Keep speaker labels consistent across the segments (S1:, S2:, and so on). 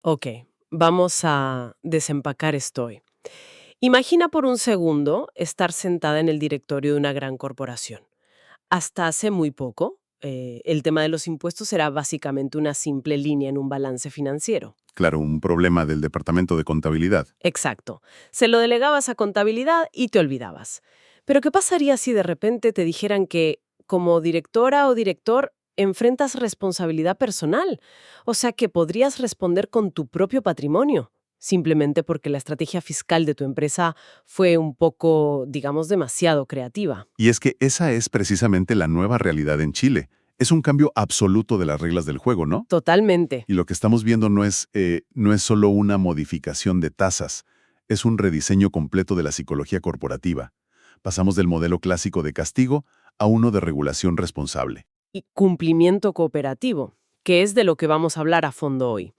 S1: Ok, vamos a desempacar esto hoy. Imagina por un segundo estar sentada en el directorio de una gran corporación. Hasta hace muy poco, el tema de los impuestos era básicamente una simple línea en un balance financiero.
S2: Claro, un problema del departamento de contabilidad.
S1: Exacto. Se lo delegabas a contabilidad y te olvidabas. Pero ¿qué pasaría si de repente te dijeran que, como directora o director, enfrentas responsabilidad personal? O sea, que podrías responder con tu propio patrimonio, simplemente porque la estrategia fiscal de tu empresa fue un poco, digamos, demasiado creativa.
S2: Y es que esa es precisamente la nueva realidad en Chile. Es un cambio absoluto de las reglas del juego, ¿no?
S1: Totalmente.
S2: Y lo que estamos viendo no es solo una modificación de tasas, es un rediseño completo de la psicología corporativa. Pasamos del modelo clásico de castigo a uno de regulación responsable.
S1: Y cumplimiento cooperativo, que es de lo que vamos a hablar a fondo hoy.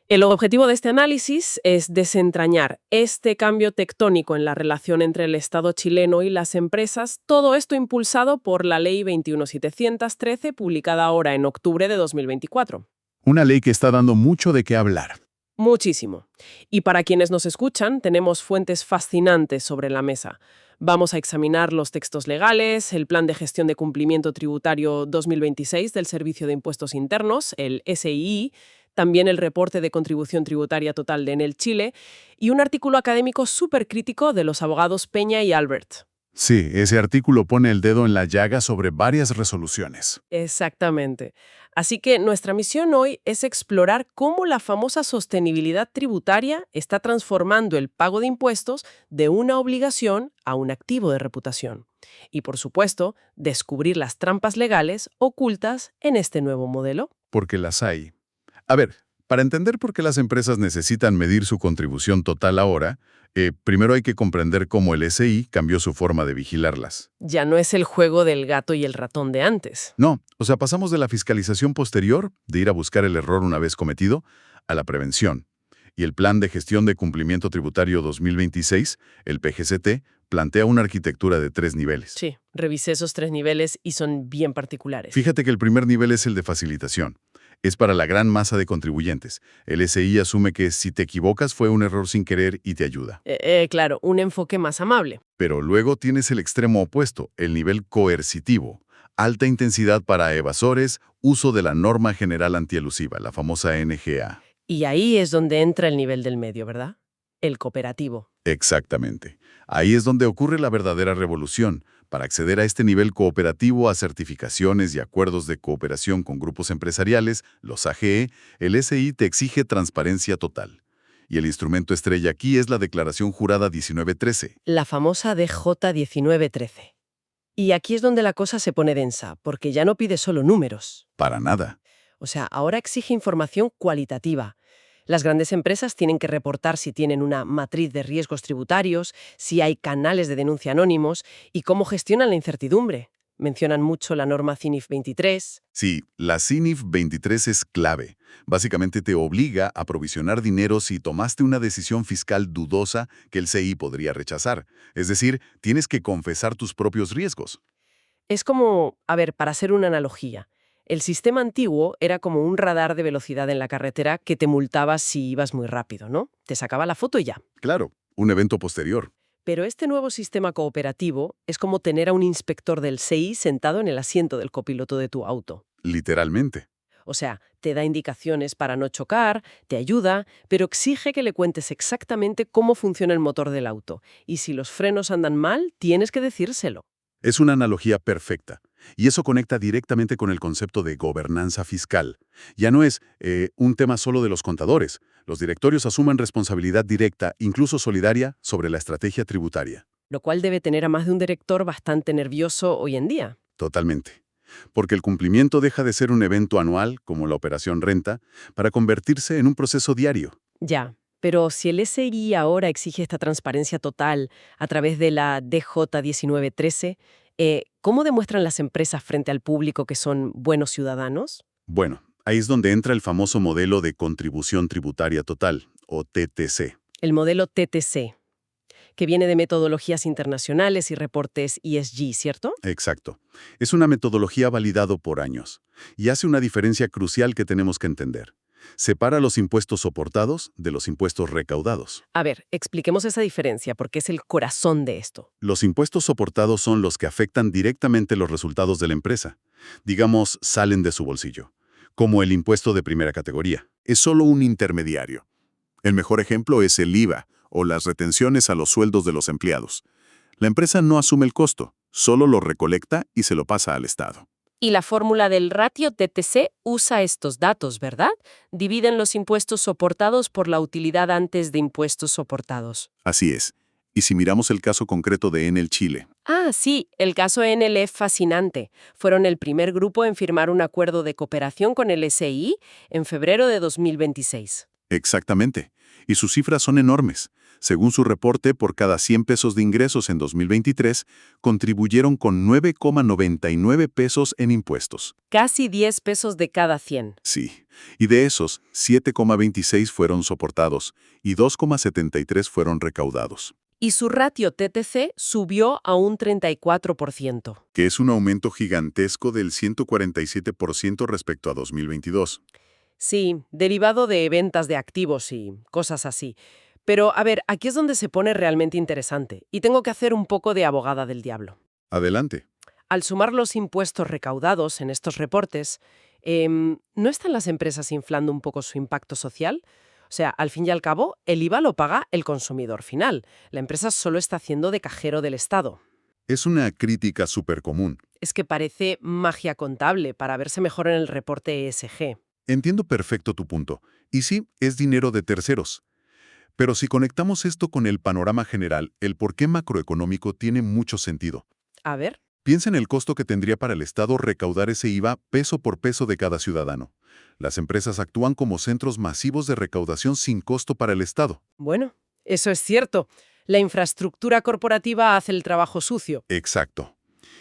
S1: El objetivo de este análisis es desentrañar este cambio tectónico en la relación entre el Estado chileno y las empresas, todo esto impulsado por la Ley 21713, publicada ahora en octubre de 2024.
S2: Una ley que está dando mucho de qué hablar.
S1: Muchísimo. Y para quienes nos escuchan, tenemos fuentes fascinantes sobre la mesa. Vamos a examinar los textos legales, el Plan de Gestión de Cumplimiento Tributario 2026 del Servicio de Impuestos Internos, el SII, también el reporte de contribución tributaria total de Enel Chile y un artículo académico súper crítico de los abogados Peña y Albert.
S2: Sí, ese artículo pone el dedo en la llaga sobre varias resoluciones.
S1: Exactamente. Así que nuestra misión hoy es explorar cómo la famosa sostenibilidad tributaria está transformando el pago de impuestos de una obligación a un activo de reputación. Y por supuesto, descubrir las trampas legales ocultas en este nuevo modelo.
S2: Porque las hay. A ver, para entender por qué las empresas necesitan medir su contribución total ahora, primero hay que comprender cómo el SI cambió su forma de vigilarlas.
S1: Ya no es el juego del gato y el ratón de antes.
S2: No, o sea, pasamos de la fiscalización posterior, de ir a buscar el error una vez cometido, a la prevención. Y el Plan de Gestión de Cumplimiento Tributario 2026, el PGCT, plantea una arquitectura de 3 niveles.
S1: Sí, revisé esos 3 niveles y son bien particulares.
S2: Fíjate que el primer nivel es el de facilitación. Es para la gran masa de contribuyentes. El SI asume que si te equivocas fue un error sin querer y te ayuda.
S1: Claro, un enfoque más amable.
S2: Pero luego tienes el extremo opuesto, el nivel coercitivo. Alta intensidad para evasores, uso de la norma general antielusiva, la famosa NGA.
S1: Y ahí es donde entra el nivel del medio, ¿verdad? El cooperativo.
S2: Exactamente. Ahí es donde ocurre la verdadera revolución. Para acceder a este nivel cooperativo, a certificaciones y acuerdos de cooperación con grupos empresariales, los AGE, el SI te exige transparencia total. Y el instrumento estrella aquí es la Declaración Jurada 1913.
S1: La famosa DJ 1913. Y aquí es donde la cosa se pone densa, porque ya no pide solo números.
S2: Para nada.
S1: O sea, ahora exige información cualitativa. Las grandes empresas tienen que reportar si tienen una matriz de riesgos tributarios, si hay canales de denuncia anónimos y cómo gestionan la incertidumbre. Mencionan mucho la norma CINIF 23.
S2: Sí, la CINIF 23 es clave. Básicamente te obliga a provisionar dinero si tomaste una decisión fiscal dudosa que el CI podría rechazar. Es decir, tienes que confesar tus propios riesgos.
S1: Es como, a ver, para hacer una analogía, el sistema antiguo era como un radar de velocidad en la carretera que te multaba si ibas muy rápido, ¿no? Te sacaba la foto y ya.
S2: Claro, un evento posterior.
S1: Pero este nuevo sistema cooperativo es como tener a un inspector del SEI sentado en el asiento del copiloto de tu auto.
S2: Literalmente.
S1: O sea, te da indicaciones para no chocar, te ayuda, pero exige que le cuentes exactamente cómo funciona el motor del auto. Y si los frenos andan mal, tienes que decírselo.
S2: Es una analogía perfecta. Y eso conecta directamente con el concepto de gobernanza fiscal. Ya no es un tema solo de los contadores. Los directorios asumen responsabilidad directa, incluso solidaria, sobre la estrategia tributaria.
S1: Lo cual debe tener a más de un director bastante nervioso hoy en día.
S2: Totalmente. Porque el cumplimiento deja de ser un evento anual, como la operación renta, para convertirse en un proceso diario.
S1: Ya, pero si el SI ahora exige esta transparencia total a través de la DJ 1913, ¿cómo demuestran las empresas frente al público que son buenos ciudadanos?
S2: Bueno, ahí es donde entra el famoso modelo de contribución tributaria total, o TTC.
S1: El modelo TTC, que viene de metodologías internacionales y reportes ESG, ¿cierto?
S2: Exacto. Es una metodología validado por años y hace una diferencia crucial que tenemos que entender. Separa los impuestos soportados de los impuestos recaudados.
S1: A ver, expliquemos esa diferencia porque es el corazón de esto.
S2: Los impuestos soportados son los que afectan directamente los resultados de la empresa. Digamos, salen de su bolsillo, como el impuesto de primera categoría. Es solo un intermediario. El mejor ejemplo es el IVA o las retenciones a los sueldos de los empleados. La empresa no asume el costo, solo lo recolecta y se lo pasa al Estado.
S1: Y la fórmula del ratio TTC usa estos datos, ¿verdad? Dividen los impuestos soportados por la utilidad antes de impuestos soportados.
S2: Así es. Y si miramos el caso concreto de Enel Chile,
S1: Ah, sí, el caso Enel es fascinante. Fueron el primer grupo en firmar un acuerdo de cooperación con el SI en febrero de 2026.
S2: exactamente. Y sus cifras son enormes. Según su reporte, por cada 100 pesos de ingresos en 2023, contribuyeron con 9,99 pesos en impuestos.
S1: Casi 10 pesos de cada 100.
S2: Sí. Y de esos, 7,26 fueron soportados y 2,73 fueron recaudados,
S1: Y su ratio TTC subió a un 34%.
S2: que es un aumento gigantesco del 147% respecto a 2022.
S1: Sí, derivado de ventas de activos y cosas así. Pero, a ver, aquí es donde se pone realmente interesante, y tengo que hacer un poco de abogada del diablo.
S2: Adelante.
S1: Al sumar los impuestos recaudados en estos reportes, ¿no están las empresas inflando un poco su impacto social? O sea, al fin y al cabo, el IVA lo paga el consumidor final. La empresa solo está haciendo de cajero del Estado.
S2: Es una crítica súper común.
S1: Es que parece magia contable para verse mejor en el reporte ESG.
S2: Entiendo perfecto tu punto. Y sí, es dinero de terceros. Pero si conectamos esto con el panorama general, el porqué macroeconómico tiene mucho sentido.
S1: A ver.
S2: Piensa en el costo que tendría para el Estado recaudar ese IVA peso por peso de cada ciudadano. Las empresas actúan como centros masivos de recaudación sin costo para el Estado.
S1: Bueno, eso es cierto. La infraestructura corporativa hace el trabajo sucio.
S2: Exacto.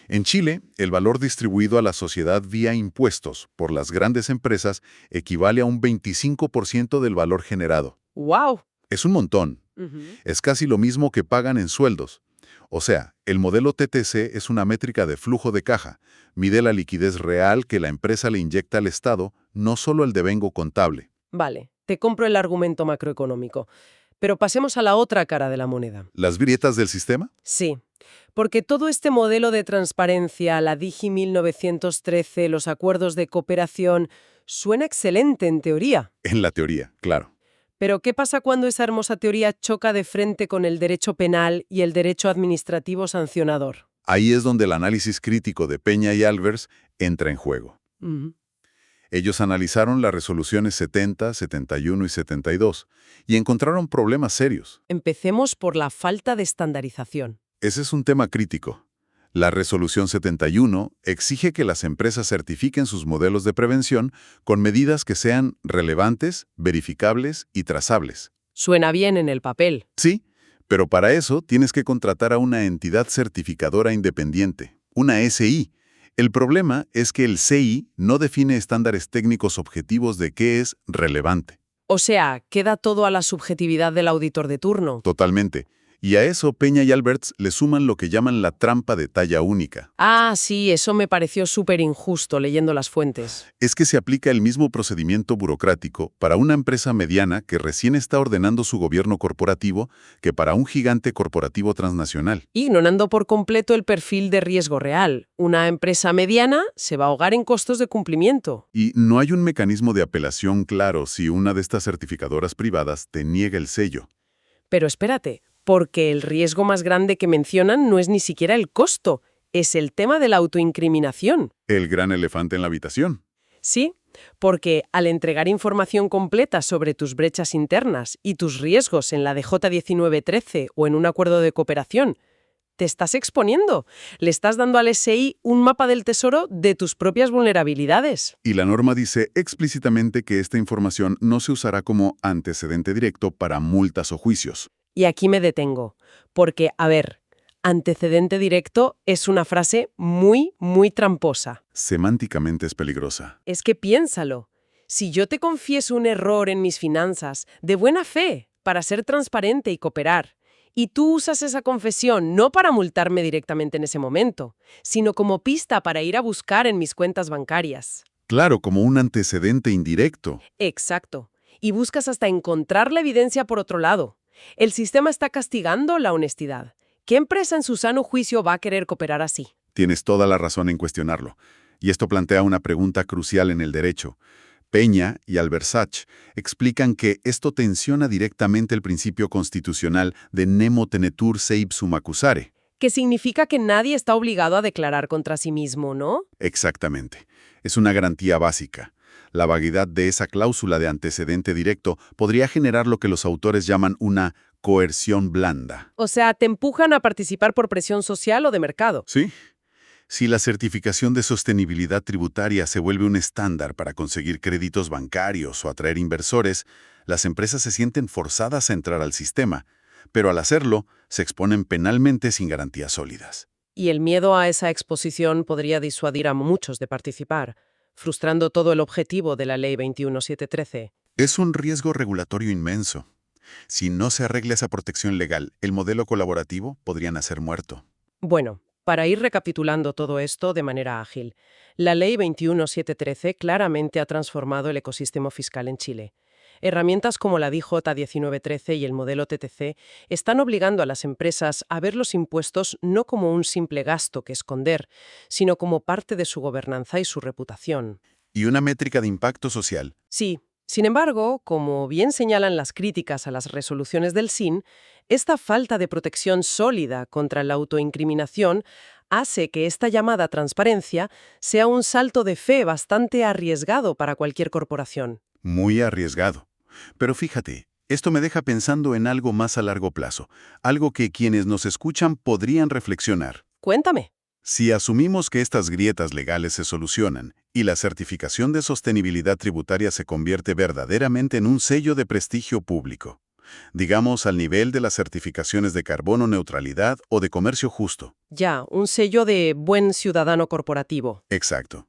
S2: En Chile, el valor distribuido a la sociedad vía impuestos por las grandes empresas equivale a un 25% del valor generado.
S1: ¡Wow!
S2: Es un montón. Es casi lo mismo que pagan en sueldos. O sea, el modelo TTC es una métrica de flujo de caja. Mide la liquidez real que la empresa le inyecta al Estado, no solo el devengo contable.
S1: Vale, te compro el argumento macroeconómico. Pero pasemos a la otra cara de la moneda.
S2: ¿Las grietas del sistema?
S1: Sí, porque todo este modelo de transparencia, la Digi 1913, los acuerdos de cooperación, suena excelente en teoría.
S2: En la teoría, claro.
S1: Pero ¿qué pasa cuando esa hermosa teoría choca de frente con el derecho penal y el derecho administrativo sancionador?
S2: Ahí es donde el análisis crítico de Peña y Albers entra en juego.
S1: Ujú.
S2: Ellos analizaron las resoluciones 70, 71 y 72 y encontraron problemas serios.
S1: Empecemos por la falta de estandarización.
S2: Ese es un tema crítico. La resolución 71 exige que las empresas certifiquen sus modelos de prevención con medidas que sean relevantes, verificables y trazables.
S1: Suena bien en el papel.
S2: Sí, pero para eso tienes que contratar a una entidad certificadora independiente, una SI. El problema es que el CI no define estándares técnicos objetivos de qué es relevante.
S1: O sea, queda todo a la subjetividad del auditor de turno.
S2: Totalmente. Y a eso Peña y Alberts le suman lo que llaman la trampa de talla única.
S1: Ah, sí, eso me pareció súper injusto leyendo las fuentes.
S2: Es que se aplica el mismo procedimiento burocrático para una empresa mediana que recién está ordenando su gobierno corporativo que para un gigante corporativo transnacional.
S1: Ignorando por completo el perfil de riesgo real. Una empresa mediana se va a ahogar en costos de cumplimiento.
S2: Y no hay un mecanismo de apelación claro si una de estas certificadoras privadas te niega el sello.
S1: Pero espérate, porque el riesgo más grande que mencionan no es ni siquiera el costo, es el tema de la autoincriminación.
S2: El gran elefante en la habitación.
S1: Sí, porque al entregar información completa sobre tus brechas internas y tus riesgos en la DJ 1913 o en un acuerdo de cooperación, te estás exponiendo. Le estás dando al SI un mapa del tesoro de tus propias vulnerabilidades.
S2: Y la norma dice explícitamente que esta información no se usará como antecedente directo para multas o juicios.
S1: Y aquí me detengo, porque, a ver, antecedente directo es una frase muy, muy tramposa.
S2: Semánticamente es peligrosa.
S1: Es que piénsalo. Si yo te confieso un error en mis finanzas, de buena fe, para ser transparente y cooperar, y tú usas esa confesión no para multarme directamente en ese momento, sino como pista para ir a buscar en mis cuentas bancarias.
S2: Claro, como un antecedente indirecto.
S1: Exacto. Y buscas hasta encontrar la evidencia por otro lado. El sistema está castigando la honestidad. ¿Qué empresa en su sano juicio va a querer cooperar así?
S2: Tienes toda la razón en cuestionarlo. Y esto plantea una pregunta crucial en el derecho. Peña y Albersach explican que esto tensiona directamente el principio constitucional de nemo tenetur se ipsum accusare.
S1: Que significa que nadie está obligado a declarar contra sí mismo, ¿no?
S2: Exactamente. Es una garantía básica. La vaguedad de esa cláusula de antecedente directo podría generar lo que los autores llaman una coerción blanda.
S1: O sea, te empujan a participar por presión social o de mercado.
S2: ¿Sí? Si la certificación de sostenibilidad tributaria se vuelve un estándar para conseguir créditos bancarios o atraer inversores, las empresas se sienten forzadas a entrar al sistema, pero al hacerlo, se exponen penalmente sin garantías sólidas.
S1: Y el miedo a esa exposición podría disuadir a muchos de participar, frustrando todo el objetivo de la Ley 21713.
S2: Es un riesgo regulatorio inmenso. Si no se arregla esa protección legal, el modelo colaborativo podría nacer muerto.
S1: Bueno, para ir recapitulando todo esto de manera ágil, la Ley 21713 claramente ha transformado el ecosistema fiscal en Chile. Herramientas como la DJ 1913 y el modelo TTC están obligando a las empresas a ver los impuestos no como un simple gasto que esconder, sino como parte de su gobernanza y su reputación.
S2: Y una métrica de impacto social.
S1: Sí, sin embargo, como bien señalan las críticas a las resoluciones del SIN, esta falta de protección sólida contra la autoincriminación hace que esta llamada transparencia sea un salto de fe bastante arriesgado para cualquier corporación.
S2: Muy arriesgado. Pero fíjate, esto me deja pensando en algo más a largo plazo, algo que quienes nos escuchan podrían reflexionar.
S1: Cuéntame.
S2: Si asumimos que estas grietas legales se solucionan y la certificación de sostenibilidad tributaria se convierte verdaderamente en un sello de prestigio público, digamos al nivel de las certificaciones de carbono neutralidad o de comercio justo.
S1: Ya, un sello de buen ciudadano corporativo.
S2: Exacto.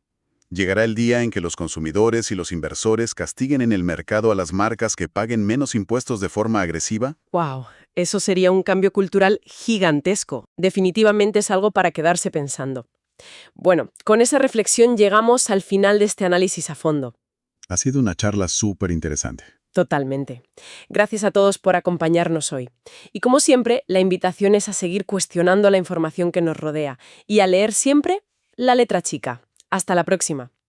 S2: Llegará el día en que los consumidores y los inversores castiguen en el mercado a las marcas que paguen menos impuestos de forma agresiva.
S1: ¡Wow! Eso sería un cambio cultural gigantesco. Definitivamente es algo para quedarse pensando. Bueno, con esa reflexión llegamos al final de este análisis a fondo.
S2: Ha sido una charla súper interesante.
S1: Totalmente. Gracias a todos por acompañarnos hoy. Y como siempre, la invitación es a seguir cuestionando la información que nos rodea y a leer siempre la letra chica. Hasta la próxima.